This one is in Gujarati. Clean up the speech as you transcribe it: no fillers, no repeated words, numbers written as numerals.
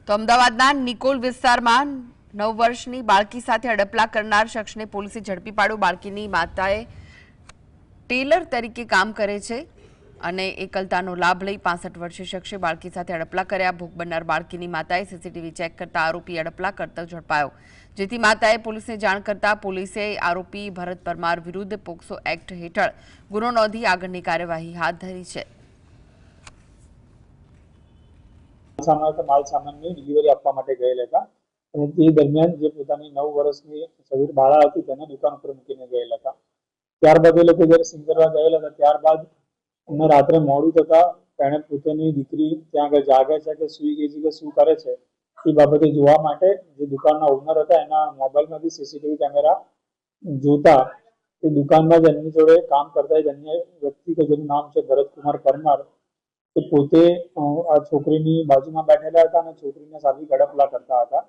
તો અમદાવાદના નિકોલ વિસ્તારમાં 9 વર્ષની બાળકી સાથે અડપલા કરનાર શખ્સને પોલીસે ઝડપી પાડ્યો। બાળકીની માતાએ ટેલર તરીકે કામ કરે છે અને એકલતાનો લાભ લઈ 65 વર્ષીય શખ્સે બાળકી સાથે અડપલા કર્યા। ભોગ બનનાર બાળકીની માતાએ સીસીટીવી ચેક કરતા આરોપી અડપલા કરતો ઝડપાયો, જેથી માતાએ પોલીસને જાણ કરતા પોલીસે આરોપી ભરત પરમાર વિરુદ્ધ પોક્સો એક્ટ હેઠળ ગુનો નોંધી આગળની કાર્યવાહી હાથ ધરી છે। માલ સામાનની ડિલિવરી આપવા માટે ગયેલા હતા અને તે દરમિયાન જે પોતાની 9 વર્ષની સગીર બાળા હતી તેને દુકાન ઉપર મૂકીને ગયેલા હતા। ત્યારબાદ એ લોકો જ્યારે સિંગ કરવા ગયેલા હતા ત્યારબાદ એમને રાત્રે મોડું થતા તેણે પોતાની દીકરી ત્યાં આગળ જાગે છે કે સૂઈ ગઈ છે કે શું કરે છે એ બાબતે જોવા માટે જે દુકાનના ઓનર હતા એના મોબાઈલમાંથી સીસીટીવી કેમેરા જોતા એ દુકાનમાં જ એમની જોડે કામ કરતા એક અન્ય વ્યક્તિ કે જેનું નામ છે ભરતકુમાર પરમાર, એ પોતે આ છોકરીની બાજુમાં બેઠેલા હતા અને છોકરીને શારીરિક અડપલા કરતા હતા।